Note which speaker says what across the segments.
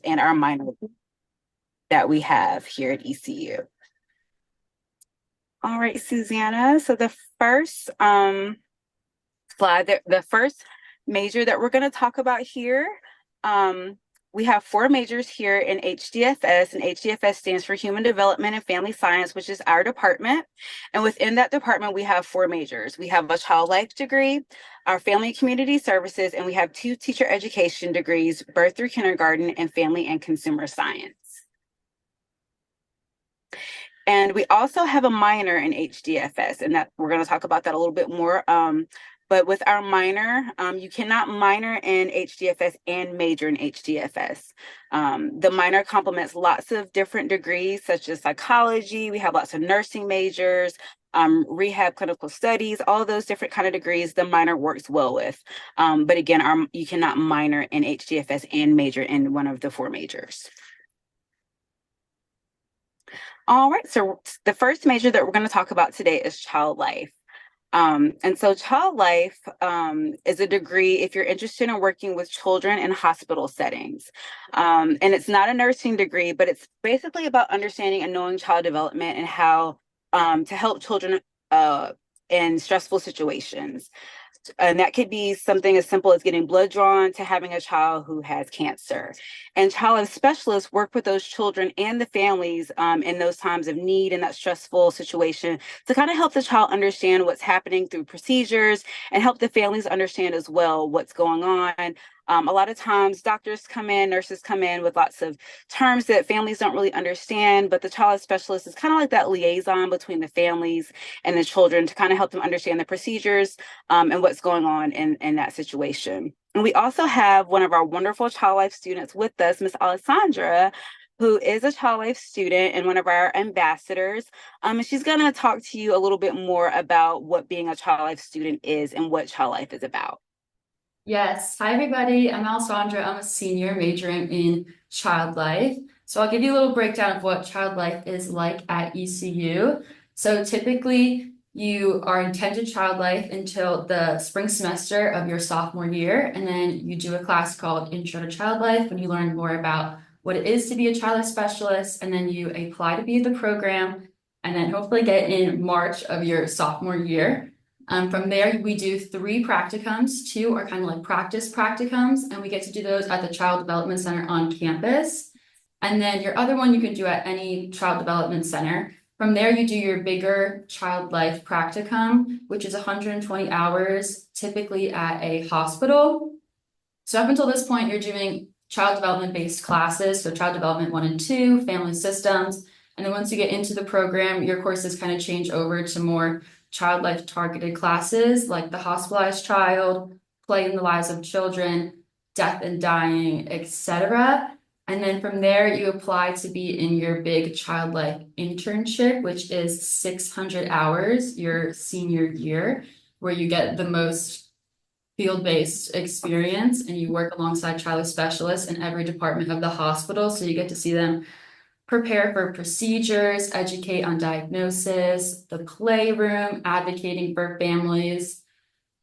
Speaker 1: and our minor that we have here at ECU. All right, Susanna. So the first slide, the first major that we're going to talk about here, we have 4 majors here in HDFS, and HDFS stands for Human Development and Family Science, which is our department. And within that department, we have 4 majors. We have a child life degree, our family and community services, and we have 2 teacher education degrees, birth through kindergarten, and family and consumer science. And we also have a minor in HDFS, and that we're going to talk about that a little bit more. But with our minor, you cannot minor in HDFS and major in HDFS. The minor complements lots of different degrees, such as psychology. We have lots of nursing majors, rehab clinical studies, all those different kind of degrees the minor works well with. But again, you cannot minor in HDFS and major in one of the 4 majors. All right, so the first major that we're going to talk about today is child life. And so child life is a degree if you're interested in working with children in hospital settings. And it's not a nursing degree, but it's basically about understanding and knowing child development and how to help children in stressful situations. And that could be something as simple as getting blood drawn to having a child who has cancer. And child life specialists work with those children and the families in those times of need in that stressful situation to kind of help the child understand what's happening through procedures and help the families understand as well what's going on. A lot of times doctors come in, nurses come in with lots of terms that families don't really understand, but the child specialist is kind of like that liaison between the families and the children to kind of help them understand the procedures and what's going on in that situation. And we also have one of our wonderful child life students with us, Miss Alessandra, who is a child life student and one of our ambassadors. And she's going to talk to you a little bit more about what being a child life student is and what child life is about.
Speaker 2: Yes. Hi, everybody. I'm Alessandra. I'm a senior majoring in child life. So I'll give you a little breakdown of what child life is like at ECU. So typically, you are intended child life until the spring semester of your sophomore year. And then you do a class called Intro to Child Life, when you learn more about what it is to be a child life specialist. And then you apply to be in the program and then hopefully get in March of your sophomore year. From there, we do 3 practicums. 2 are kind of like practice practicums, and we get to do those at the Child Development Center on campus. And then your other one you can do at any Child Development Center. From there, you do your bigger child life practicum, which is 120 hours, typically at a hospital. So up until this point, you're doing child development-based classes, so child development 1 and 2, family systems. And then once you get into the program, your courses kind of change over to more child life targeted classes like the hospitalized child, play in the lives of children, death and dying, etc. And then from there, you apply to be in your big child life internship, which is 600 hours your senior year, where you get the most field-based experience and you work alongside child life specialists in every department of the hospital. So you get to see them prepare for procedures, educate on diagnosis, the playroom, advocating for families.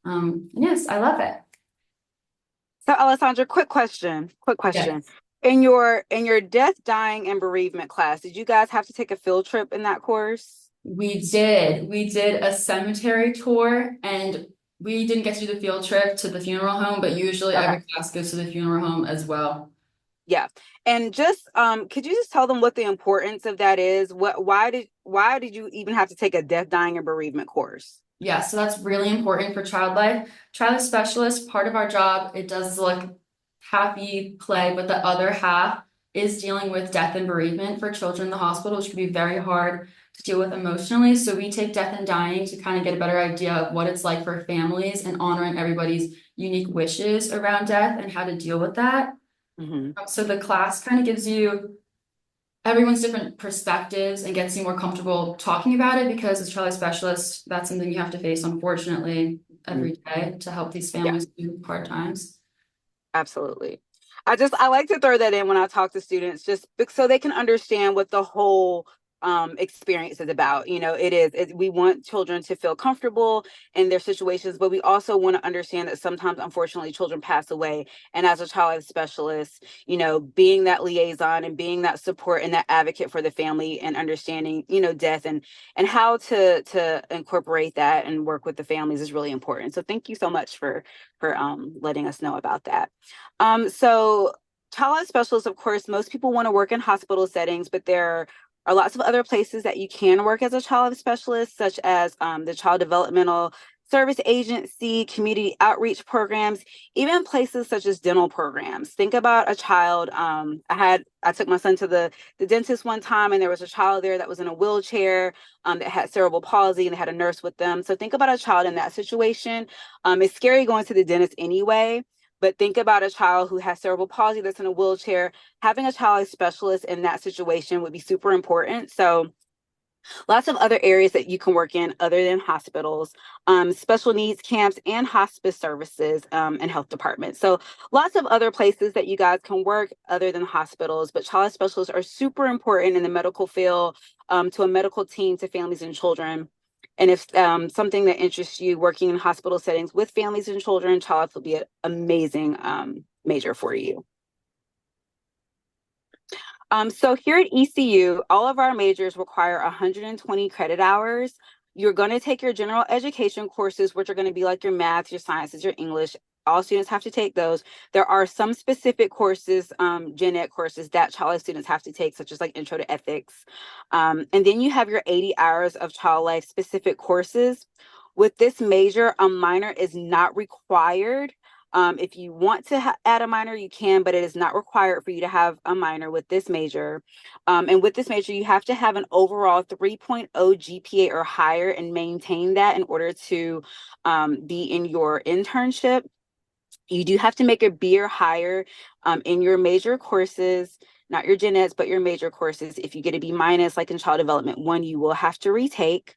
Speaker 2: Yes, I love it.
Speaker 1: So Alessandra, quick question.
Speaker 2: Yes.
Speaker 1: In your death, dying, and bereavement class, did you guys have to take a field trip in that course?
Speaker 2: We did a cemetery tour, and we didn't get to do the field trip to the funeral home, but usually every class goes to the funeral home as well.
Speaker 1: Yeah. And just could you just tell them what the importance of that is? Why did you even have to take a death, dying, and bereavement course?
Speaker 2: Yeah, so that's really important for child life. Child life specialist, part of our job, it does like happy play, but the other half is dealing with death and bereavement for children in the hospital, which can be very hard to deal with emotionally. So we take death and dying to kind of get a better idea of what it's like for families and honoring everybody's unique wishes around death and how to deal with that. So the class kind of gives you everyone's different perspectives and gets you more comfortable talking about it, because as a child life specialist, that's something you have to face, unfortunately, every day to help these families through hard times.
Speaker 1: Absolutely. I like to throw that in when I talk to students, just so they can understand what the whole experience is about. We want children to feel comfortable in their situations, but we also want to understand that sometimes, unfortunately, children pass away. And as a child life specialist, being that liaison and being that support and that advocate for the family and understanding, death and how to incorporate that and work with the families is really important. So thank you so much for letting us know about that. So child life specialists, of course, most people want to work in hospital settings, but there are lots of other places that you can work as a child life specialist, such as the Child Developmental Service Agency, community outreach programs, even places such as dental programs. Think about a child. I took my son to the dentist one time, and there was a child there that was in a wheelchair that had cerebral palsy, and they had a nurse with them. So think about a child in that situation. It's scary going to the dentist anyway. But think about a child who has cerebral palsy that's in a wheelchair. Having a child life specialist in that situation would be super important. So lots of other areas that you can work in other than hospitals, special needs camps and hospice services and health departments. So lots of other places that you guys can work other than hospitals, but child specialists are super important in the medical field, to a medical team, to families and children. And if something that interests you, working in hospital settings with families and children, child will be an amazing major for you. So here at ECU, all of our majors require 120 credit hours. You're going to take your general education courses, which are going to be like your math, your sciences, your English. All students have to take those. There are some specific courses, gen ed courses that child life students have to take, such as like intro to ethics. And then you have your 80 hours of child life specific courses. With this major, a minor is not required. If you want to add a minor, you can, but it is not required for you to have a minor with this major. And with this major, you have to have an overall 3.0 GPA or higher and maintain that in order to be in your internship. You do have to make a B or higher in your major courses, not your gen eds, but your major courses. If you get a B minus, like in child development 1, you will have to retake.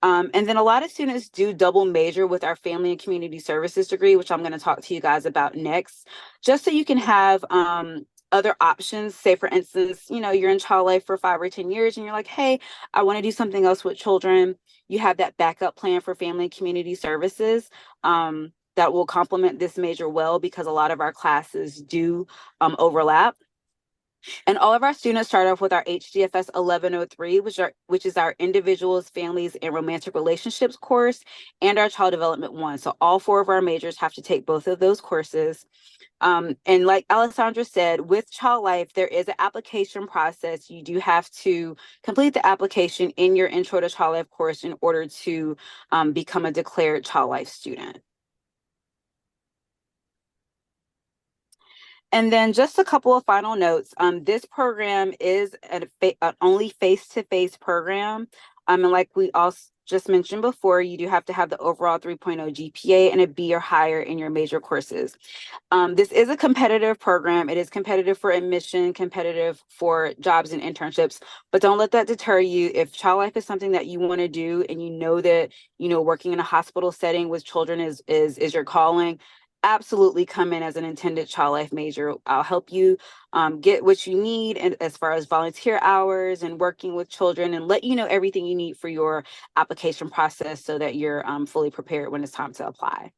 Speaker 1: And then a lot of students do double major with our family and community services degree, which I'm going to talk to you guys about next, just so you can have other options. Say, for instance, you're in child life for 5 or 10 years and you're like, hey, I want to do something else with children. You have that backup plan for family and community services that will complement this major well, because a lot of our classes do overlap. And all of our students start off with our HDFS 1103, which is our individuals, families, and romantic relationships course, and our child development 1. So all 4 of our majors have to take both of those courses. And like Alessandra said, with child life, there is an application process. You do have to complete the application in your intro to child life course in order to become a declared child life student. And then just a couple of final notes. This program is an only face-to-face program. And like we also just mentioned before, you do have to have the overall 3.0 GPA and a B or higher in your major courses. This is a competitive program. It is competitive for admission, competitive for jobs and internships, but don't let that deter you. If child life is something that you want to do and you know that, working in a hospital setting with children is your calling, absolutely come in as an intended child life major. I'll help you get what you need, and as far as volunteer hours and working with children, and let you know everything you need for your application process so that you're fully prepared when it's time to apply.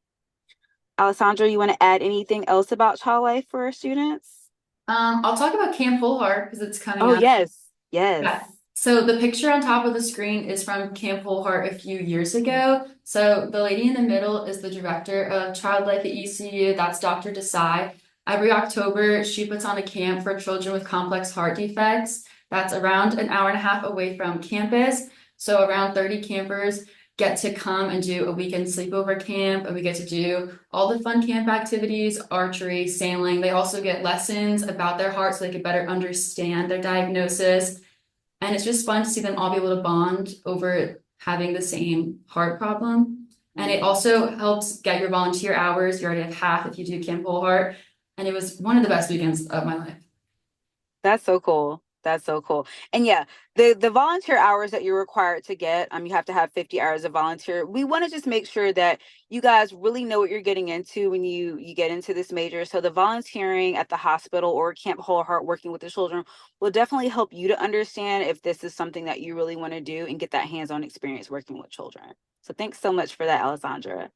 Speaker 1: Alessandra, you want to add anything else about child life for our students?
Speaker 2: I'll talk about Camp Whole Heart because it's coming
Speaker 1: Oh,
Speaker 2: up.
Speaker 1: yes. Yes.
Speaker 2: Yeah. So the picture on top of the screen is from Camp Whole Heart a few years ago. So the lady in the middle is the director of Child Life at ECU. That's Dr. Desai. Every October, she puts on a camp for children with complex heart defects. That's around an hour and a half away from campus. So around 30 campers get to come and do a weekend sleepover camp, and we get to do all the fun camp activities, archery, sailing. They also get lessons about their heart so they can better understand their diagnosis. And it's just fun to see them all be able to bond over having the same heart problem. And it also helps get your volunteer hours. You already have half if you do Camp Whole Heart. And it was one of the best weekends of my life.
Speaker 1: That's so cool. That's so cool. And yeah, the volunteer hours that you're required to get, you have to have 50 hours of volunteer. We want to just make sure that you guys really know what you're getting into when you get into this major. So the volunteering at the hospital or Camp Whole Heart working with the children will definitely help you to understand if this is something that you really want to do and get that hands-on experience working with children. So thanks so much for that, Alessandra.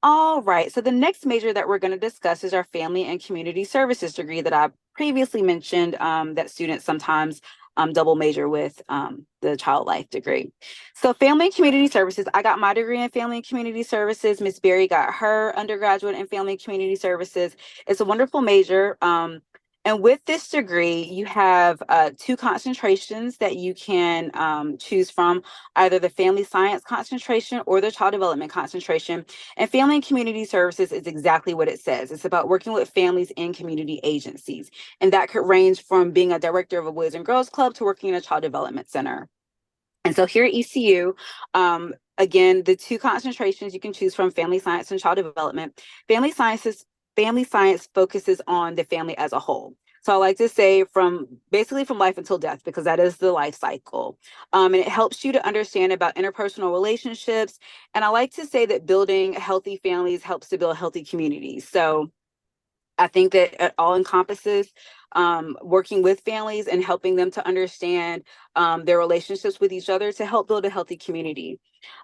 Speaker 1: All right, so the next major that we're going to discuss is our Family and Community Services degree that I previously mentioned, that students sometimes double major with the Child Life degree. So Family and Community Services, I got my degree in Family and Community Services. Miss Berry got her undergraduate in Family and Community Services. It's a wonderful major. And with this degree, you have two concentrations that you can choose from, either the Family Science concentration or the Child Development concentration. And Family and Community Services is exactly what it says. It's about working with families in community agencies. And that could range from being a director of a Boys and Girls Club to working in a child development center. And so here at ECU, again, the two concentrations you can choose from: Family Science and Child Development. Family Sciences, Family Science focuses on the family as a whole. So I like to say basically from life until death, because that is the life cycle. And it helps you to understand about interpersonal relationships. And I like to say that building healthy families helps to build healthy communities. So I think that it all encompasses working with families and helping them to understand their relationships with each other to help build a healthy community.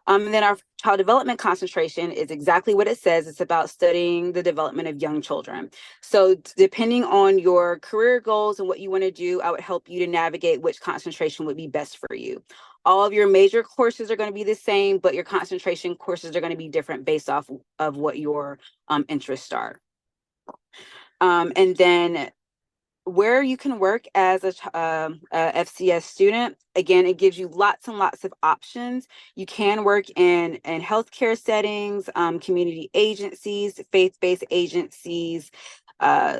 Speaker 1: And then our child development concentration is exactly what it says. It's about studying the development of young children. So depending on your career goals and what you want to do, I would help you to navigate which concentration would be best for you. All of your major courses are going to be the same, but your concentration courses are going to be different based off of what your interests are. And then where you can work as a FCS student, again, it gives you lots and lots of options. You can work in healthcare settings, community agencies, faith-based agencies,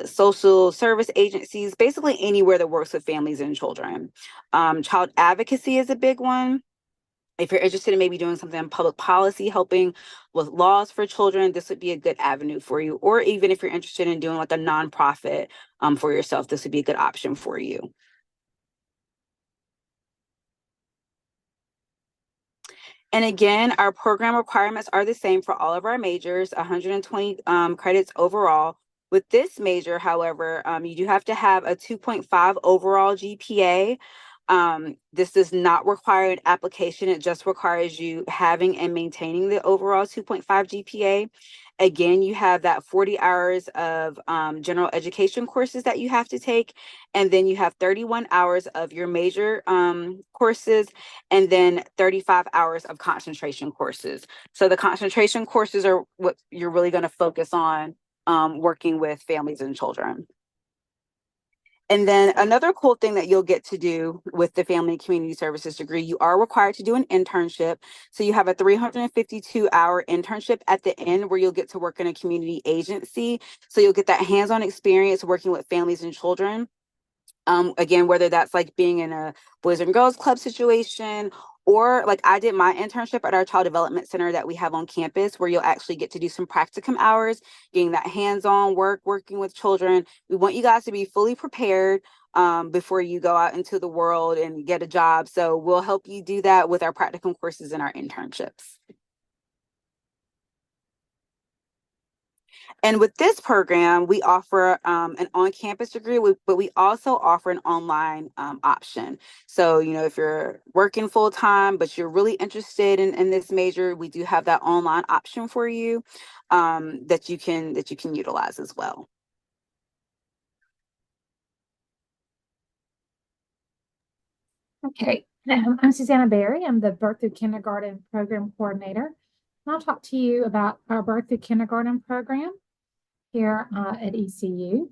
Speaker 1: social service agencies, basically anywhere that works with families and children. Child advocacy is a big one. If you're interested in maybe doing something in public policy, helping with laws for children, this would be a good avenue for you. Or even if you're interested in doing like a nonprofit for yourself, this would be a good option for you. And again, our program requirements are the same for all of our majors, 120 credits overall. With this major, however, you do have to have a 2.5 overall GPA. This does not require an application. It just requires you having and maintaining the overall 2.5 GPA. Again, you have that 40 hours of general education courses that you have to take. And then you have 31 hours of your major courses, and then 35 hours of concentration courses. So the concentration courses are what you're really going to focus on working with families and children. And then another cool thing that you'll get to do with the Family and Community Services degree, you are required to do an internship. So you have a 352-hour internship at the end where you'll get to work in a community agency. So you'll get that hands-on experience working with families and children. Again, whether that's like being in a Boys and Girls Club situation, or like I did my internship at our child development center that we have on campus, where you'll actually get to do some practicum hours, getting that hands-on work, working with children. We want you guys to be fully prepared before you go out into the world and get a job. So we'll help you do that with our practicum courses and our internships. And with this program, we offer an on-campus degree, but we also offer an online option. So, if you're working full-time, but you're really interested in this major, we do have that online option for you that you can utilize as well.
Speaker 3: Okay, I'm Susanna Berry. I'm the Birth Through Kindergarten Program Coordinator. And I'll talk to you about our Birth Through Kindergarten program here at ECU.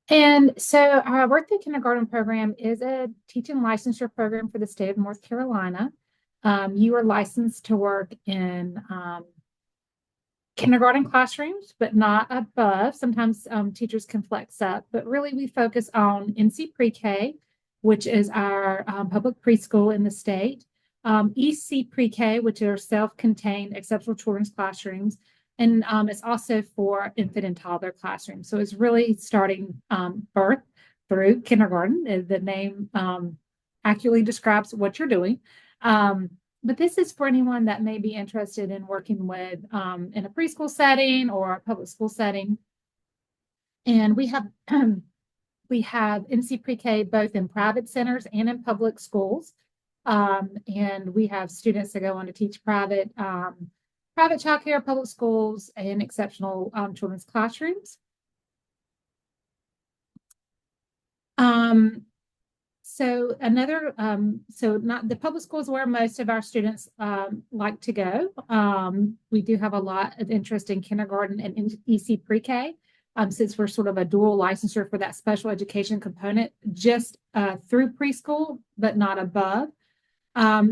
Speaker 3: And so our Birth Through Kindergarten program is a teaching licensure program for the state of North Carolina. You are licensed to work in kindergarten classrooms, but not above. Sometimes teachers can flex up, but really we focus on NC Pre-K, which is our public preschool in the state, EC Pre-K, which are self-contained exceptional children's classrooms, And it's also for infant and toddler classrooms. So it's really starting birth through kindergarten. The name accurately describes what you're doing. But this is for anyone that may be interested in working with in a preschool setting or a public school setting. And we have NC Pre-K both in private centers and in public schools. And we have students that go on to teach private childcare, public schools, and exceptional children's classrooms. So not the public schools where most of our students like to go. We do have a lot of interest in kindergarten and EC Pre-K. Since we're sort of a dual licensure for that special education component, just through preschool, but not above.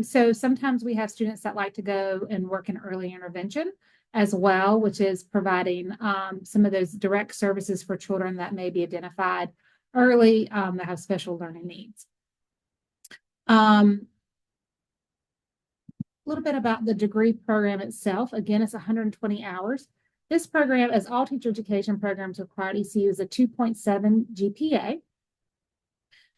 Speaker 3: So sometimes we have students that like to go and work in early intervention as well, which is providing some of those direct services for children that may be identified early that have special learning needs. A little bit about the degree program itself. Again, it's 120 hours. This program, as all teacher education programs require at ECU, is a 2.7 GPA.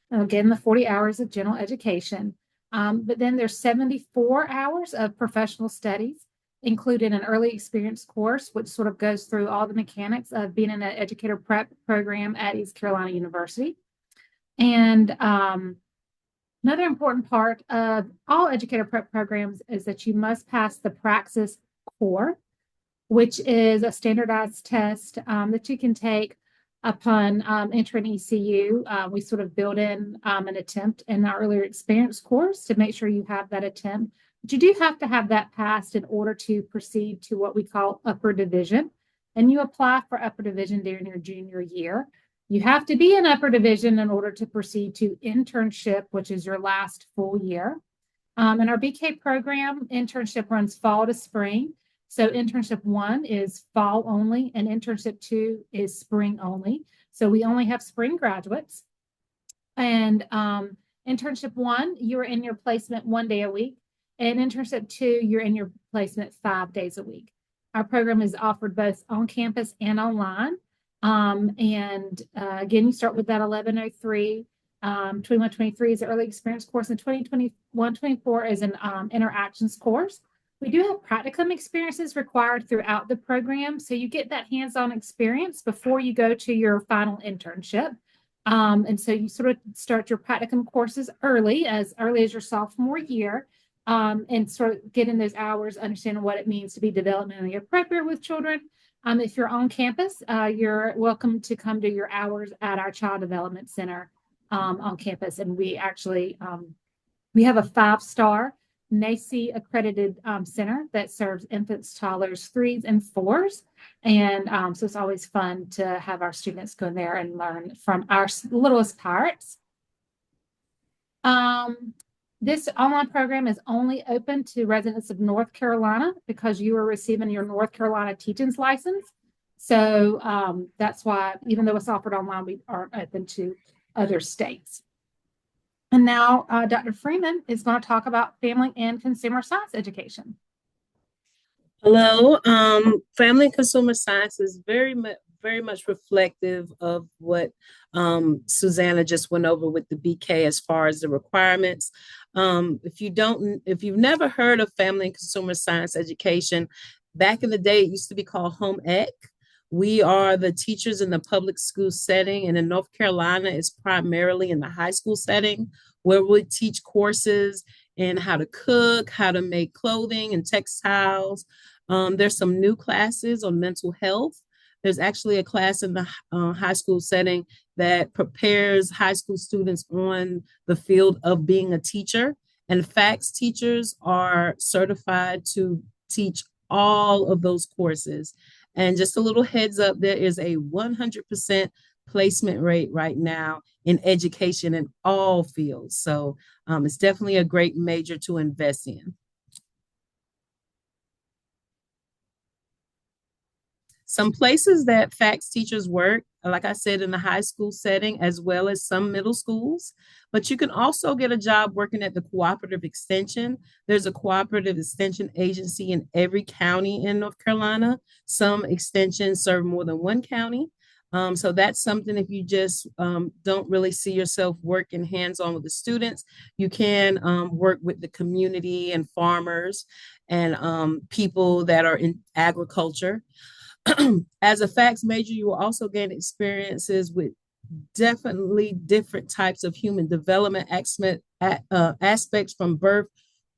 Speaker 3: Again, the 40 hours of general education. But then there's 74 hours of professional studies, including an early experience course, which sort of goes through all the mechanics of being in an educator prep program at East Carolina University. And another important part of all educator prep programs is that you must pass the Praxis Core, which is a standardized test that you can take upon entering ECU. We sort of build in an attempt in our earlier experience course to make sure you have that attempt. But you do have to have that passed in order to proceed to what we call upper division. And you apply for upper division during your junior year. You have to be in upper division in order to proceed to internship, which is your last full year. In our BK program, internship runs fall to spring. So internship 1 is fall only, and internship 2 is spring only. So we only have spring graduates. And internship 1, you're in your placement 1 day a week. And internship 2, you're in your placement 5 days a week. Our program is offered both on campus and online. Again, you start with that 1103. 2123 is an early experience course, and 2021-24 is an interactions course. We do have practicum experiences required throughout the program, so you get that hands-on experience before you go to your final internship. And so you sort of start your practicum courses early as your sophomore year, and sort of get in those hours, understanding what it means to be developmentally appropriate with children. If you're on campus, you're welcome to come to your hours at our Child Development Center on campus. And we actually, we have a 5-star NACE accredited center that serves infants, toddlers, 3s, and 4s. And so it's always fun to have our students go in there and learn from our littlest pirates. This online program is only open to residents of North Carolina because you are receiving your North Carolina teaching's license. So that's why, even though it's offered online, we aren't open to other states. And now Dr. Freeman is going to talk about family and consumer science education.
Speaker 4: Hello. Family and consumer science is very much reflective of what Susanna just went over with the BK as far as the requirements. If you've never heard of family and consumer science education, back in the day, it used to be called home ec. We are the teachers in the public school setting, and in North Carolina, it's primarily in the high school setting where we teach courses in how to cook, how to make clothing and textiles. There's some new classes on mental health. There's actually a class in the high school setting that prepares high school students on the field of being a teacher. And FACS teachers are certified to teach all of those courses. And just a little heads up, there is a 100% placement rate right now in education in all fields. So it's definitely a great major to invest in. Some places that FACS teachers work, like I said, in the high school setting, as well as some middle schools. But you can also get a job working at the cooperative extension. There's a cooperative extension agency in every county in North Carolina. Some extensions serve more than one county. So that's something if you just don't really see yourself working hands-on with the students, you can work with the community and farmers and people that are in agriculture. As a facts major, you will also gain experiences with definitely different types of human development aspects from birth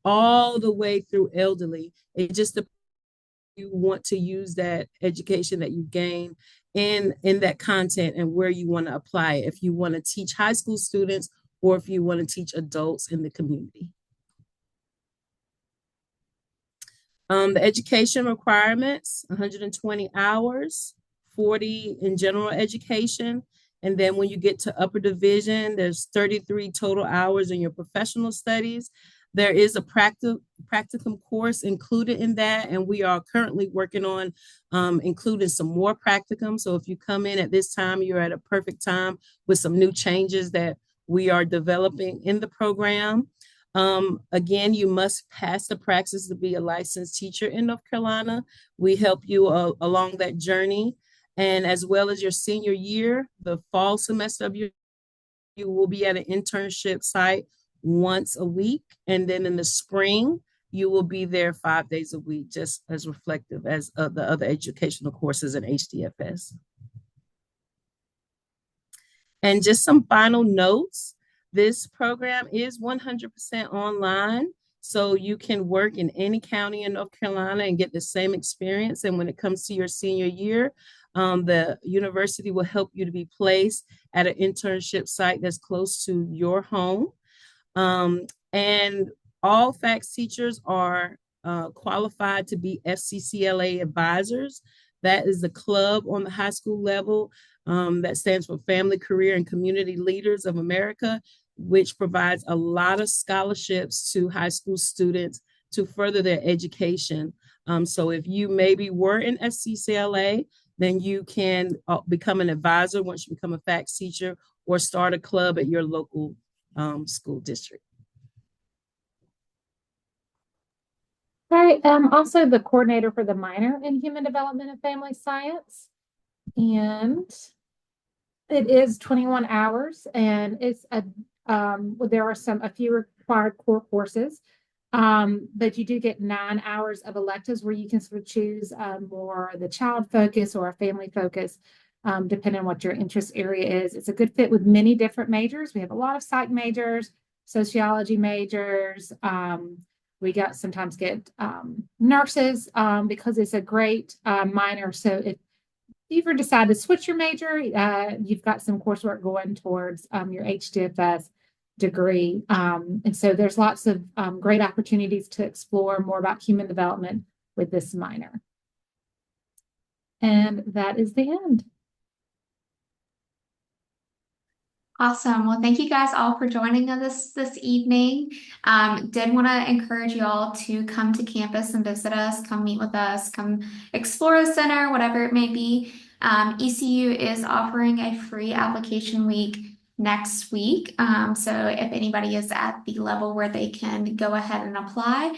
Speaker 4: all the way through elderly. It just depends you want to use that education that you gain in that content and where you want to apply it. If you want to teach high school students or if you want to teach adults in the community. The education requirements, 120 hours, 40 in general education. And then when you get to upper division, there's 33 total hours in your professional studies. There is a practicum course included in that, and we are currently working on including some more practicum. So if you come in at this time, you're at a perfect time with some new changes that we are developing in the program. Again, you must pass the praxis to be a licensed teacher in North Carolina. We help you along that journey. And as well as your senior year, the fall semester of you will be at an internship site once a week. And then in the spring, you will be there 5 days a week, just as reflective as the other educational courses in HDFS. And just some final notes. This program is 100% online, so you can work in any county in North Carolina and get the same experience. And when it comes to your senior year, the university will help you to be placed at an internship site that's close to your home. And all FACS teachers are qualified to be FCCLA advisors. That is the club on the high school level that stands for Family, Career, and Community Leaders of America, which provides a lot of scholarships to high school students to further their education. So if you maybe were in FCCLA, then you can become an advisor once you become a FACS teacher or start a club at your local school district.
Speaker 3: Right. Also the coordinator for the minor in human development and family science. And it is 21 hours and it's there are a few required core courses. But you do get 9 hours of electives where you can sort of choose more the child focus or a family focus, depending on what your interest area is. It's a good fit with many different majors. We have a lot of psych majors, sociology majors. We sometimes get nurses because it's a great minor. So if you ever decide to switch your major, you've got some coursework going towards your HDFS degree. And so there's lots of great opportunities to explore more about human development with this minor. And that is the end.
Speaker 5: Awesome. Well, thank you guys all for joining us this evening. Did want to encourage you all to come to campus and visit us, come meet with us, come explore the center, whatever it may be. ECU is offering a free application week next week. So if anybody is at the level where they can go ahead and apply,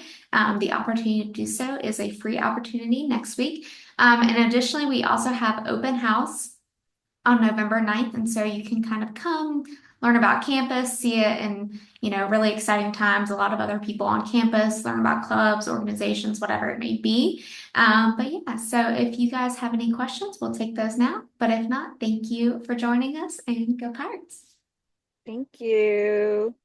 Speaker 5: the opportunity to do so is a free opportunity next week. And additionally, we also have open house on November 9th. And so you can kind of come learn about campus, see it in, really exciting times, a lot of other people on campus, learn about clubs, organizations, whatever it may be. But yeah, so if you guys have any questions, we'll take those now. But if not, thank you for joining us and go Pirates.
Speaker 1: Thank you.